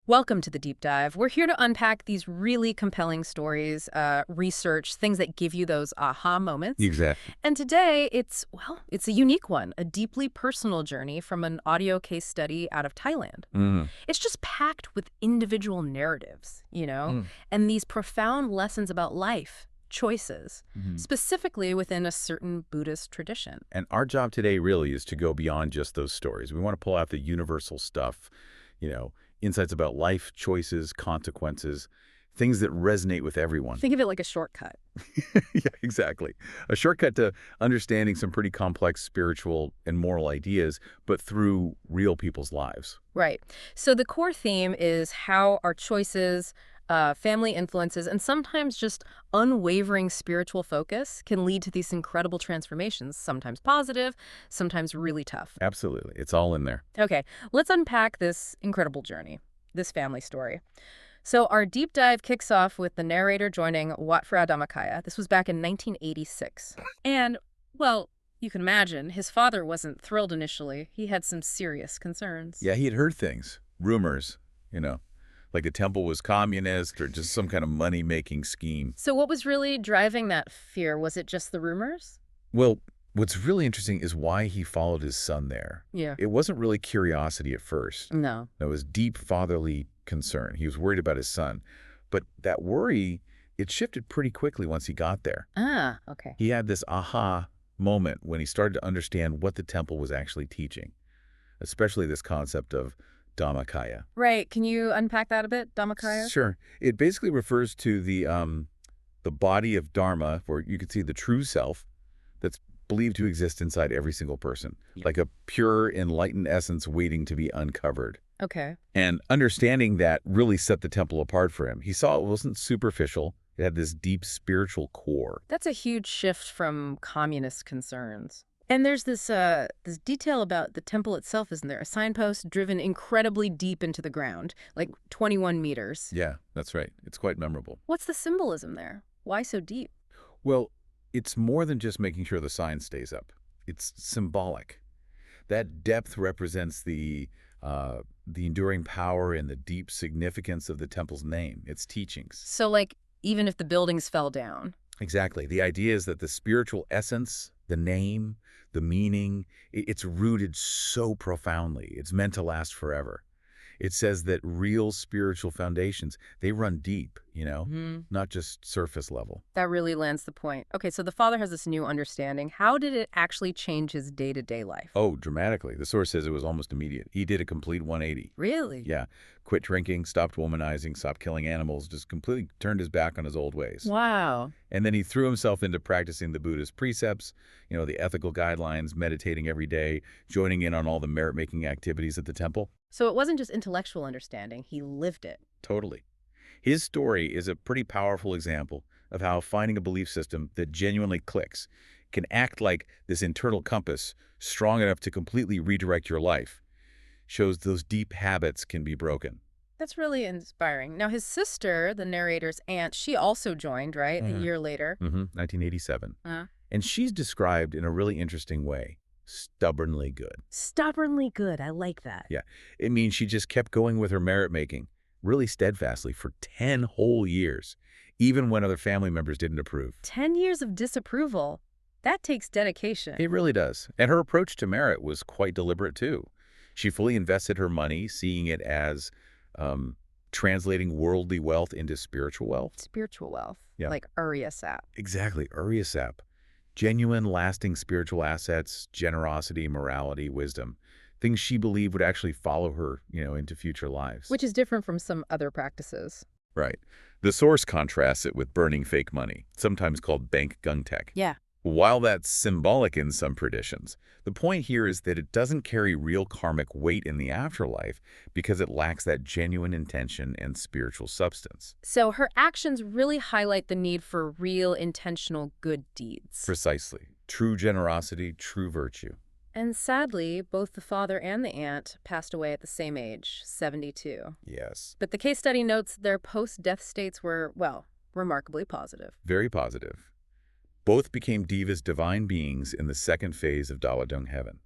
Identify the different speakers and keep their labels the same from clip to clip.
Speaker 1: Welcome to the deep dive. We're here to unpack these really compelling stories, research, things that give you those aha moments.
Speaker 2: Exactly.
Speaker 1: And today, it's a unique one, a deeply personal journey from an audio case study out of Thailand.
Speaker 2: Mm.
Speaker 1: It's just packed with individual narratives,
Speaker 2: Mm.
Speaker 1: and these profound lessons about life, choices,
Speaker 2: Mhm.
Speaker 1: specifically within a certain Buddhist tradition.
Speaker 2: And our job today really is to go beyond just those stories. We want to pull out the universal stuff, you know, insights about life, choices, consequences, things that resonate with everyone.
Speaker 1: Think of it like a shortcut.
Speaker 2: Yeah, exactly. A shortcut to understanding some pretty complex spiritual and moral ideas, but through real people's lives.
Speaker 1: Right. So the core theme is how our choices, family influences, and sometimes just unwavering spiritual focus can lead to these incredible transformations, sometimes positive, sometimes really tough.
Speaker 2: Absolutely. It's all in there.
Speaker 1: Okay, let's unpack this incredible journey, this family story. So our deep dive kicks off with the narrator joining Wat Phra Dhammakaya. This was back in 1986. And, well, you can imagine, his father wasn't thrilled initially. He had some serious concerns.
Speaker 2: Yeah, he had heard things, rumors, like the temple was communist or just some kind of money-making scheme.
Speaker 1: So what was really driving that fear? Was it just the rumors?
Speaker 2: Well, what's really interesting is why he followed his son there.
Speaker 1: Yeah.
Speaker 2: It wasn't really curiosity at first.
Speaker 1: No.
Speaker 2: It was deep fatherly concern. He was worried about his son. But that worry, it shifted pretty quickly once he got there.
Speaker 1: Ah, okay.
Speaker 2: He had this aha moment when he started to understand what the temple was actually teaching, especially this concept of Dhammakaya.
Speaker 1: Right. Can you unpack that a bit, Dhammakaya?
Speaker 2: Sure. It basically refers to the body of Dharma, where you can see the true self that's believed to exist inside every single person, like a pure, enlightened essence waiting to be uncovered.
Speaker 1: Okay.
Speaker 2: And understanding that really set the temple apart for him. He saw it wasn't superficial. It had this deep spiritual core.
Speaker 1: That's a huge shift from communist concerns. And there's this detail about the temple itself, isn't there? A signpost driven incredibly deep into the ground, like 21 meters.
Speaker 2: Yeah, that's right. It's quite memorable.
Speaker 1: What's the symbolism there? Why so deep?
Speaker 2: Well, it's more than just making sure the sign stays up. It's symbolic. That depth represents the enduring power and the deep significance of the temple's name, its teachings.
Speaker 1: So, like, even if the buildings fell down.
Speaker 2: Exactly. The idea is that the spiritual essence, the name, the meaning, it's rooted so profoundly. It's meant to last forever. It says that real spiritual foundations, they run deep, not just surface level.
Speaker 1: That really lands the point. Okay, so the father has this new understanding. How did it actually change his day-to-day life?
Speaker 2: Oh, dramatically. The source says it was almost immediate. He did a complete 180.
Speaker 1: Really?
Speaker 2: Yeah. Quit drinking, stopped womanizing, stopped killing animals, just completely turned his back on his old ways.
Speaker 1: Wow.
Speaker 2: And then he threw himself into practicing the Buddhist precepts, the ethical guidelines, meditating every day, joining in on all the merit-making activities at the temple.
Speaker 1: So it wasn't just intellectual understanding, he lived it.
Speaker 2: Totally. His story is a pretty powerful example of how finding a belief system that genuinely clicks can act like this internal compass strong enough to completely redirect your life. Shows those deep habits can be broken.
Speaker 1: That's really inspiring. Now, his sister, the narrator's aunt, she also joined, right? A year later.
Speaker 2: 1987.
Speaker 1: Uh-huh.
Speaker 2: And she's described in a really interesting way. Stubbornly good.
Speaker 1: Stubbornly good. I like that.
Speaker 2: Yeah. It means she just kept going with her merit-making really steadfastly for 10 whole years, even when other family members didn't approve.
Speaker 1: 10 years of disapproval. That takes dedication.
Speaker 2: It really does. And her approach to merit was quite deliberate, too. She fully invested her money, seeing it as translating worldly wealth into spiritual wealth.
Speaker 1: Spiritual wealth.
Speaker 2: Yeah.
Speaker 1: Like Arya Sap.
Speaker 2: Exactly. Arya Sap. Genuine, lasting spiritual assets, generosity, morality, wisdom. Things she believed would actually follow her, into future lives.
Speaker 1: Which is different from some other practices.
Speaker 2: Right. The source contrasts it with burning fake money, sometimes called bank gungtek.
Speaker 1: Yeah.
Speaker 2: While that's symbolic in some traditions, the point here is that it doesn't carry real karmic weight in the afterlife because it lacks that genuine intention and spiritual substance.
Speaker 1: So her actions really highlight the need for real, intentional good deeds.
Speaker 2: Precisely. True generosity, true virtue.
Speaker 1: And sadly, both the father and the aunt passed away at the same age, 72.
Speaker 2: Yes.
Speaker 1: But the case study notes their post-death states were, well, remarkably positive.
Speaker 2: Very positive. Both became divas, divine beings, in the second phase of Dawadong heaven.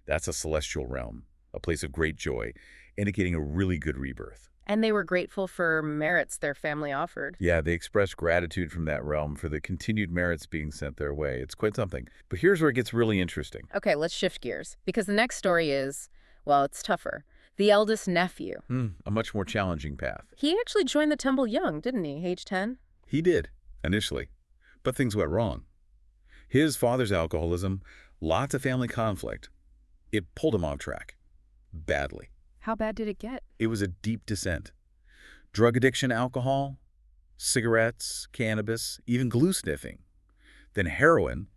Speaker 2: That's a celestial realm, a place of great joy, indicating a really good rebirth.
Speaker 1: And they were grateful for merits their family offered.
Speaker 2: Yeah, they expressed gratitude from that realm for the continued merits being sent their way. It's quite something. But here's where it gets really interesting.
Speaker 1: Okay, let's shift gears. Because the next story is, well, it's tougher. The eldest nephew.
Speaker 2: A much more challenging path.
Speaker 1: He actually joined the temple young, didn't he? Age 10?
Speaker 2: He did, initially. But things went wrong. His father's alcoholism, lots of family conflict. It pulled him off track. Badly.
Speaker 1: How bad did it get?
Speaker 2: It was a deep descent. Drug addiction, alcohol, cigarettes, cannabis, even glue sniffing. Then heroin.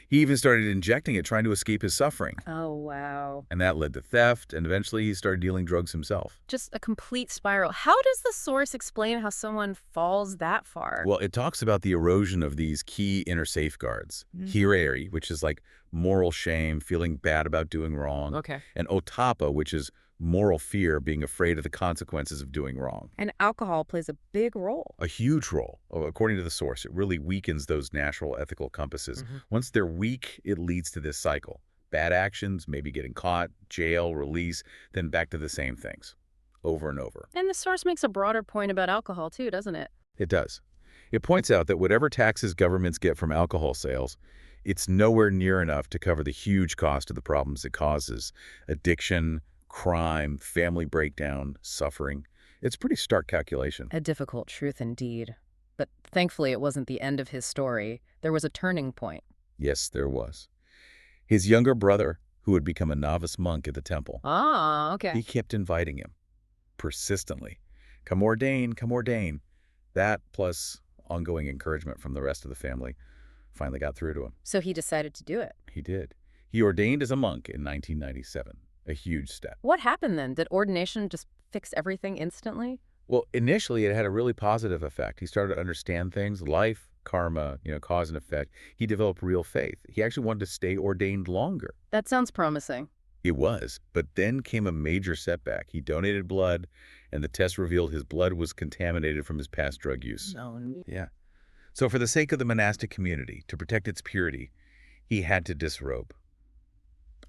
Speaker 2: He even started injecting it, trying to escape his suffering.
Speaker 1: Oh, wow.
Speaker 2: And that led to theft, and eventually he started dealing drugs himself.
Speaker 1: Just a complete spiral. How does the source explain how someone falls that far?
Speaker 2: Well, it talks about the erosion of these key inner safeguards. Hireri, which is like moral shame, feeling bad about doing wrong.
Speaker 1: Okay.
Speaker 2: And otapa, which is moral fear, being afraid of the consequences of doing wrong.
Speaker 1: And alcohol plays a big role.
Speaker 2: A huge role. According to the source, it really weakens those natural ethical compasses. Once they're weak, it leads to this cycle. Bad actions, maybe getting caught, jail, release, then back to the same things. Over and over.
Speaker 1: And the source makes a broader point about alcohol too, doesn't it?
Speaker 2: It does. It points out that whatever taxes governments get from alcohol sales, it's nowhere near enough to cover the huge cost of the problems it causes. Addiction, crime, family breakdown, suffering. It's a pretty stark calculation.
Speaker 1: A difficult truth indeed. But thankfully it wasn't the end of his story. There was a turning point.
Speaker 2: Yes, there was. His younger brother, who had become a novice monk at the temple,
Speaker 1: Ah, okay.
Speaker 2: he kept inviting him, persistently. Come ordain, come ordain. That, plus ongoing encouragement from the rest of the family, finally got through to him.
Speaker 1: So he decided to do it.
Speaker 2: He did. He ordained as a monk in 1997. A huge step.
Speaker 1: What happened then? Did ordination just fix everything instantly?
Speaker 2: Well, initially it had a really positive effect. He started to understand things, life, karma, cause and effect. He developed real faith. He actually wanted to stay ordained longer.
Speaker 1: That sounds promising.
Speaker 2: It was, but then came a major setback. He donated blood, and the test revealed his blood was contaminated from his past drug use.
Speaker 1: No.
Speaker 2: Yeah. So for the sake of the monastic community, to protect its purity, he had to disrobe.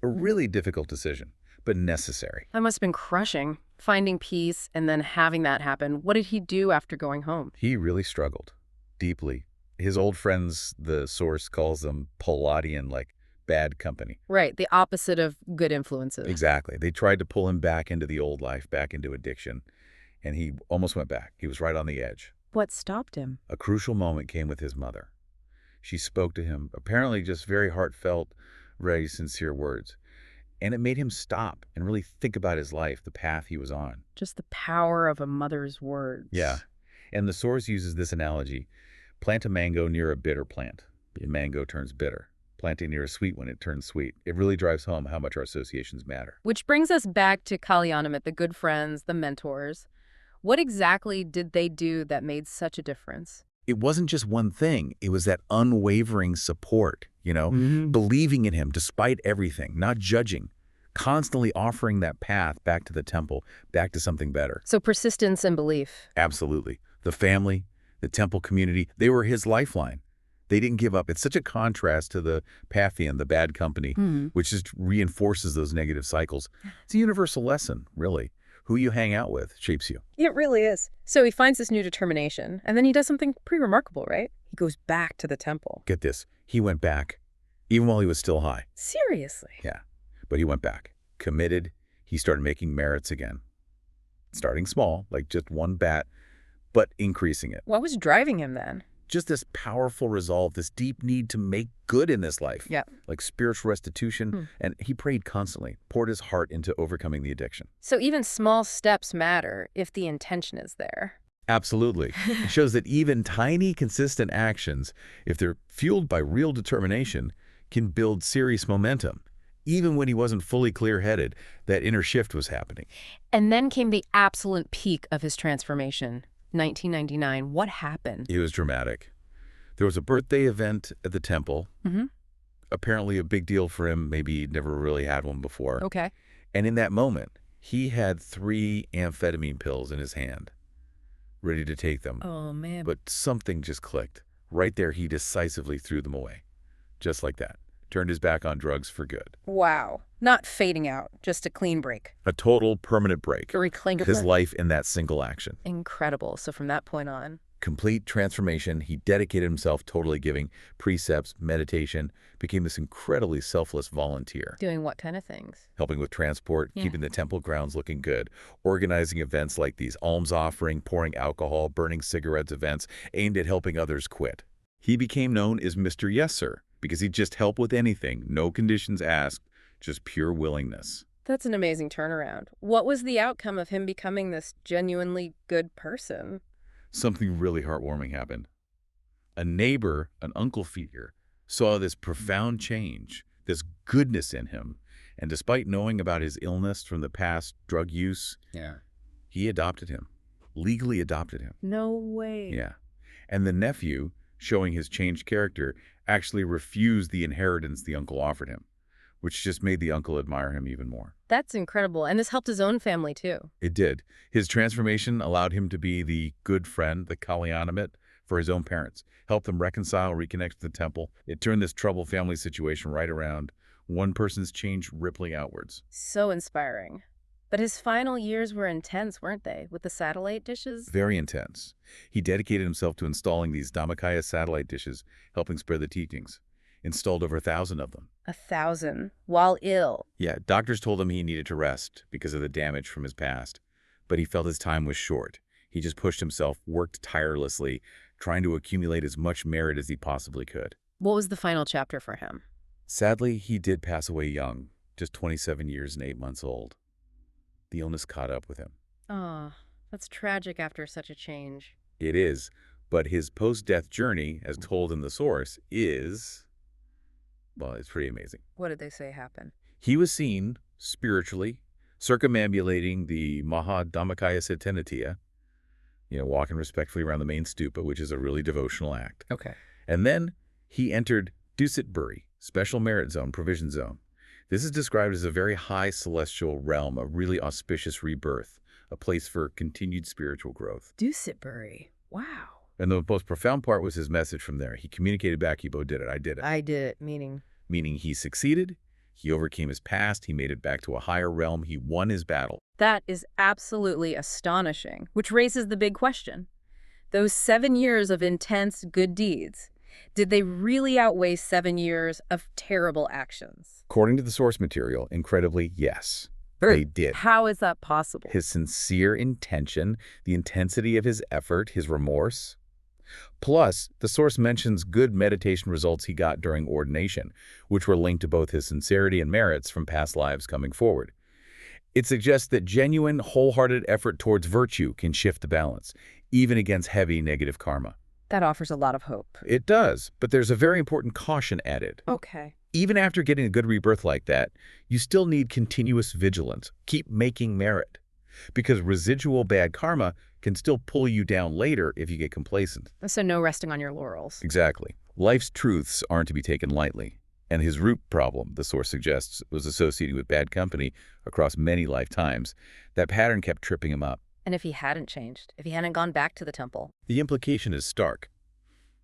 Speaker 2: A really difficult decision, but necessary.
Speaker 1: That must have been crushing, finding peace and then having that happen. What did he do after going home?
Speaker 2: He really struggled, deeply. His old friends, the source calls them Palladian, like bad company.
Speaker 1: Right, the opposite of good influences.
Speaker 2: Exactly. They tried to pull him back into the old life, back into addiction, and he almost went back. He was right on the edge.
Speaker 1: What stopped him?
Speaker 2: A crucial moment came with his mother. She spoke to him, apparently just very heartfelt, very sincere words. And it made him stop and really think about his life, the path he was on.
Speaker 1: Just the power of a mother's words.
Speaker 2: Yeah. And the source uses this analogy. Plant a mango near a bitter plant. The mango turns bitter. Plant it near a sweet one, it turns sweet. It really drives home how much our associations matter.
Speaker 1: Which brings us back to Kalyanamit, the good friends, the mentors. What exactly did they do that made such a difference?
Speaker 2: It wasn't just one thing. It was that unwavering support, believing in him despite everything, not judging, constantly offering that path back to the temple, back to something better.
Speaker 1: So persistence and belief.
Speaker 2: Absolutely. The family, the temple community, they were his lifeline. They didn't give up. It's such a contrast to the Pathian, the bad company, which just reinforces those negative cycles. It's a universal lesson, really. Who you hang out with shapes you.
Speaker 1: It really is. So he finds this new determination, and then he does something pretty remarkable, right? He goes back to the temple.
Speaker 2: Get this. He went back, even while he was still high.
Speaker 1: Seriously?
Speaker 2: Yeah, but he went back. Committed. He started making merits again. Starting small, like just one bat, but increasing it.
Speaker 1: What was driving him then?
Speaker 2: Just this powerful resolve, this deep need to make good in this life.
Speaker 1: Yeah.
Speaker 2: Like spiritual restitution. And he prayed constantly, poured his heart into overcoming the addiction.
Speaker 1: So even small steps matter if the intention is there.
Speaker 2: Absolutely. It shows that even tiny, consistent actions, if they're fueled by real determination, can build serious momentum. Even when he wasn't fully clear-headed, that inner shift was happening.
Speaker 1: And then came the absolute peak of his transformation. 1999. What happened?
Speaker 2: It was dramatic. There was a birthday event at the temple. Apparently a big deal for him. Maybe he'd never really had one before.
Speaker 1: Okay.
Speaker 2: And in that moment, he had 3 amphetamine pills in his hand, ready to take them.
Speaker 1: Oh, man.
Speaker 2: But something just clicked. Right there, he decisively threw them away. Just like that. Turned his back on drugs for good.
Speaker 1: Wow. Not fading out, just a clean break.
Speaker 2: A total permanent break.
Speaker 1: A reclaim
Speaker 2: His life in that single action.
Speaker 1: Incredible. So from that point on.
Speaker 2: Complete transformation. He dedicated himself, totally giving precepts, meditation, became this incredibly selfless volunteer.
Speaker 1: Doing what kind of things?
Speaker 2: Helping with transport, keeping the temple grounds looking good, organizing events like these alms offering, pouring alcohol, burning cigarettes events aimed at helping others quit. He became known as Mr. Yes, Sir, because he'd just help with anything, no conditions asked, just pure willingness.
Speaker 1: That's an amazing turnaround. What was the outcome of him becoming this genuinely good person?
Speaker 2: Something really heartwarming happened. A neighbor, an uncle figure, saw this profound change, this goodness in him, and despite knowing about his illness from the past, drug use, he adopted him, legally adopted him.
Speaker 1: No way.
Speaker 2: Yeah. And the nephew, showing his changed character, actually refused the inheritance the uncle offered him, which just made the uncle admire him even more.
Speaker 1: That's incredible. And this helped his own family, too.
Speaker 2: It did. His transformation allowed him to be the good friend, the Kalyanamit, for his own parents, helped them reconcile, reconnect to the temple. It turned this troubled family situation right around, one person's change rippling outwards.
Speaker 1: So inspiring. But his final years were intense, weren't they, with the satellite dishes?
Speaker 2: Very intense. He dedicated himself to installing these Dhammakaya satellite dishes, helping spread the teachings. Installed over 1,000 of them.
Speaker 1: 1,000, while ill.
Speaker 2: Yeah, doctors told him he needed to rest because of the damage from his past. But he felt his time was short. He just pushed himself, worked tirelessly, trying to accumulate as much merit as he possibly could.
Speaker 1: What was the final chapter for him?
Speaker 2: Sadly, he did pass away young, just 27 years and 8 months old. The illness caught up with him.
Speaker 1: Oh, that's tragic after such a change.
Speaker 2: It is, but his post-death journey, as told in the source, is... well, it's pretty amazing.
Speaker 1: What did they say happened?
Speaker 2: He was seen, spiritually, circumambulating the Maha Dhammakaya Satanatiya, walking respectfully around the main stupa, which is a really devotional act.
Speaker 1: Okay.
Speaker 2: And then he entered Dusitburi, special merit zone, provision zone. This is described as a very high celestial realm, a really auspicious rebirth, a place for continued spiritual growth.
Speaker 1: Dusitburi. Wow.
Speaker 2: And the most profound part was his message from there. He communicated back, Yibo did it, I did it.
Speaker 1: I did it, meaning?
Speaker 2: Meaning he succeeded, he overcame his past, he made it back to a higher realm, he won his battle.
Speaker 1: That is absolutely astonishing, which raises the big question. Those 7 years of intense good deeds, did they really outweigh 7 years of terrible actions?
Speaker 2: According to the source material, incredibly, yes. They did.
Speaker 1: How is that possible?
Speaker 2: His sincere intention, the intensity of his effort, his remorse. Plus, the source mentions good meditation results he got during ordination, which were linked to both his sincerity and merits from past lives coming forward. It suggests that genuine, wholehearted effort towards virtue can shift the balance, even against heavy negative karma.
Speaker 1: That offers a lot of hope.
Speaker 2: It does, but there's a very important caution added.
Speaker 1: Okay.
Speaker 2: Even after getting a good rebirth like that, you still need continuous vigilance. Keep making merit. Because residual bad karma can still pull you down later if you get complacent.
Speaker 1: So no resting on your laurels.
Speaker 2: Exactly. Life's truths aren't to be taken lightly. And his root problem, the source suggests, was associated with bad company across many lifetimes. That pattern kept tripping him up.
Speaker 1: And if he hadn't changed, if he hadn't gone back to the temple?
Speaker 2: The implication is stark.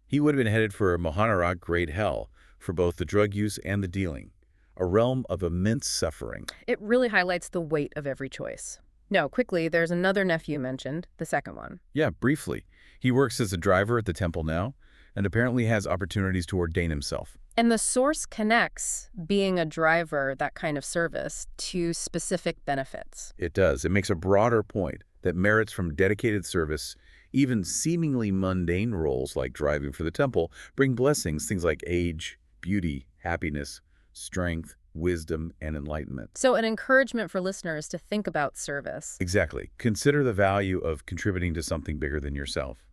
Speaker 2: He would have been headed for a Mohanarak grade hell for both the drug use and the dealing, a realm of immense suffering.
Speaker 1: It really highlights the weight of every choice. No, quickly, there's another nephew mentioned, the second one.
Speaker 2: Yeah, briefly. He works as a driver at the temple now, and apparently has opportunities to ordain himself.
Speaker 1: And the source connects being a driver, that kind of service, to specific benefits.
Speaker 2: It does. It makes a broader point that merits from dedicated service, even seemingly mundane roles like driving for the temple, bring blessings, things like age, beauty, happiness, strength, wisdom, and enlightenment.
Speaker 1: So an encouragement for listeners to think about service.
Speaker 2: Exactly. Consider the value of contributing to something bigger than yourself.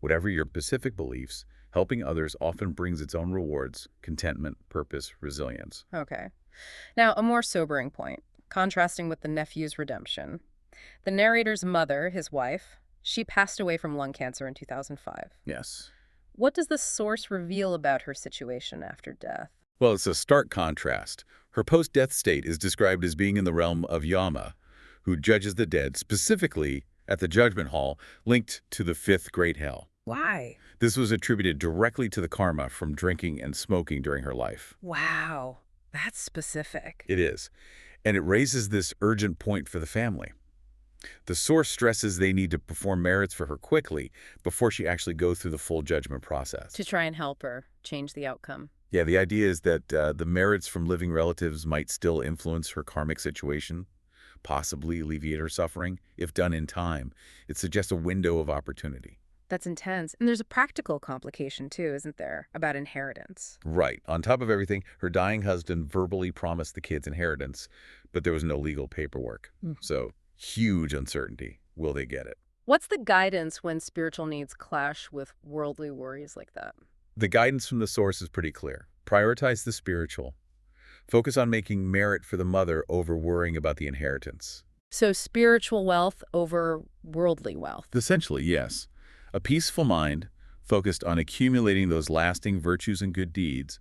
Speaker 2: Whatever your specific beliefs, helping others often brings its own rewards, contentment, purpose, resilience.
Speaker 1: Okay. Now, a more sobering point, contrasting with the nephew's redemption. The narrator's mother, his wife, she passed away from lung cancer in 2005.
Speaker 2: Yes.
Speaker 1: What does the source reveal about her situation after death?
Speaker 2: Well, it's a stark contrast. Her post-death state is described as being in the realm of Yama, who judges the dead, specifically at the judgment hall, linked to the fifth great hell.
Speaker 1: Why?
Speaker 2: This was attributed directly to the karma from drinking and smoking during her life.
Speaker 1: Wow. That's specific.
Speaker 2: It is. And it raises this urgent point for the family. The source stresses they need to perform merits for her quickly before she actually goes through the full judgment process.
Speaker 1: To try and help her change the outcome.
Speaker 2: Yeah, the idea is that the merits from living relatives might still influence her karmic situation, possibly alleviate her suffering, if done in time. It suggests a window of opportunity.
Speaker 1: That's intense. And there's a practical complication, too, isn't there, about inheritance?
Speaker 2: Right. On top of everything, her dying husband verbally promised the kids inheritance, but there was no legal paperwork. So, huge uncertainty. Will they get it?
Speaker 1: What's the guidance when spiritual needs clash with worldly worries like that?
Speaker 2: The guidance from the source is pretty clear. Prioritize the spiritual. Focus on making merit for the mother over worrying about the inheritance.
Speaker 1: So spiritual wealth over worldly wealth.
Speaker 2: Essentially, yes. A peaceful mind, focused on accumulating those lasting virtues and good deeds,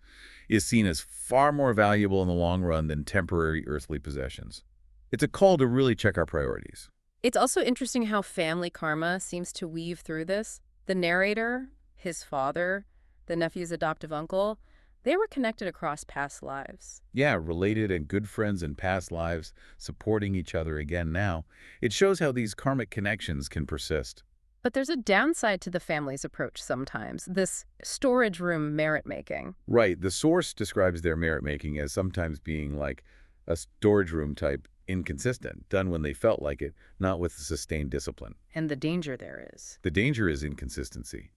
Speaker 2: is seen as far more valuable in the long run than temporary earthly possessions. It's a call to really check our priorities.
Speaker 1: It's also interesting how family karma seems to weave through this. The narrator, his father, the nephew's adoptive uncle, they were connected across past lives.
Speaker 2: Yeah, related and good friends in past lives, supporting each other again now. It shows how these karmic connections can persist.
Speaker 1: But there's a downside to the family's approach sometimes, this storage room merit-making.
Speaker 2: Right. The source describes their merit-making as sometimes being like a storage room type, inconsistent, done when they felt like it, not with sustained discipline.
Speaker 1: And the danger there is.
Speaker 2: The danger is inconsistency.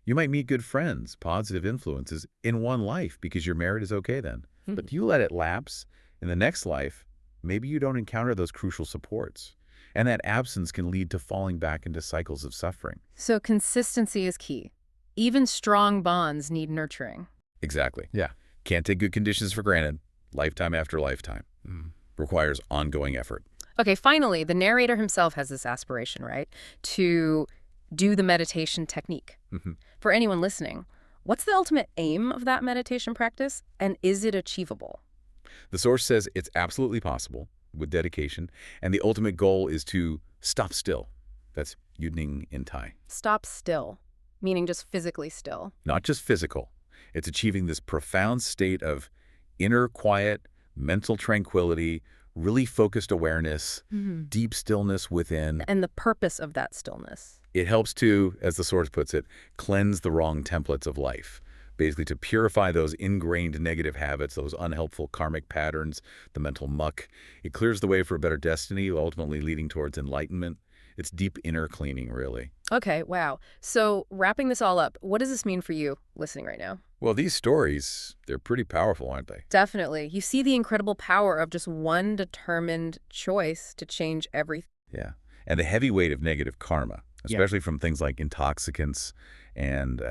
Speaker 2: You might meet good friends, positive influences, in one life because your merit is okay then. But you let it lapse. In the next life, maybe you don't encounter those crucial supports. And that absence can lead to falling back into cycles of suffering.
Speaker 1: So consistency is key. Even strong bonds need nurturing.
Speaker 2: Exactly. Yeah. Can't take good conditions for granted. Lifetime after lifetime. Requires ongoing effort.
Speaker 1: Okay, finally, the narrator himself has this aspiration, right? To do the meditation technique. For anyone listening, what's the ultimate aim of that meditation practice? And is it achievable?
Speaker 2: The source says it's absolutely possible with dedication, and the ultimate goal is to stop still. That's yudning in Thai.
Speaker 1: Stop still, meaning just physically still.
Speaker 2: Not just physical. It's achieving this profound state of inner quiet, mental tranquility, really focused awareness, deep stillness within.
Speaker 1: And the purpose of that stillness.
Speaker 2: It helps to, as the source puts it, cleanse the wrong templates of life. Basically to purify those ingrained negative habits, those unhelpful karmic patterns, the mental muck. It clears the way for a better destiny, ultimately leading towards enlightenment. It's deep inner cleaning, really.
Speaker 1: Okay, wow. So wrapping this all up, what does this mean for you listening right now?
Speaker 2: Well, these stories, they're pretty powerful, aren't they?
Speaker 1: Definitely. You see the incredible power of just one determined choice to change everything.
Speaker 2: Yeah. And the heavy weight of negative karma, especially from things like intoxicants and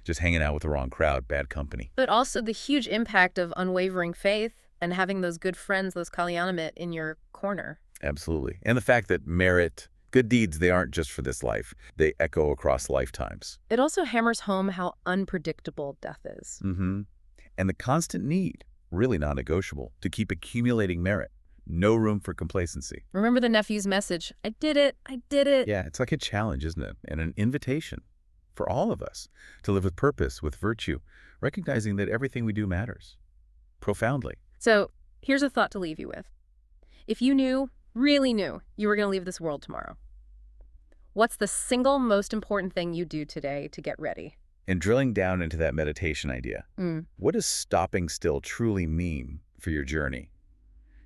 Speaker 2: just hanging out with the wrong crowd, bad company.
Speaker 1: But also the huge impact of unwavering faith and having those good friends, those kalyanamit in your corner.
Speaker 2: Absolutely. And the fact that merit, good deeds, they aren't just for this life. They echo across lifetimes.
Speaker 1: It also hammers home how unpredictable death is.
Speaker 2: And the constant need, really non-negotiable, to keep accumulating merit. No room for complacency.
Speaker 1: Remember the nephew's message, I did it, I did it.
Speaker 2: Yeah, it's like a challenge, isn't it? And an invitation for all of us to live with purpose, with virtue, recognizing that everything we do matters profoundly.
Speaker 1: So here's a thought to leave you with. If you knew, really knew, you were going to leave this world tomorrow, what's the single most important thing you do today to get ready?
Speaker 2: And drilling down into that meditation idea, what does stopping still truly mean for your journey?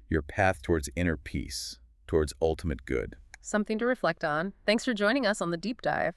Speaker 2: Your path towards inner peace, towards ultimate good.
Speaker 1: Something to reflect on. Thanks for joining us on The Deep Dive.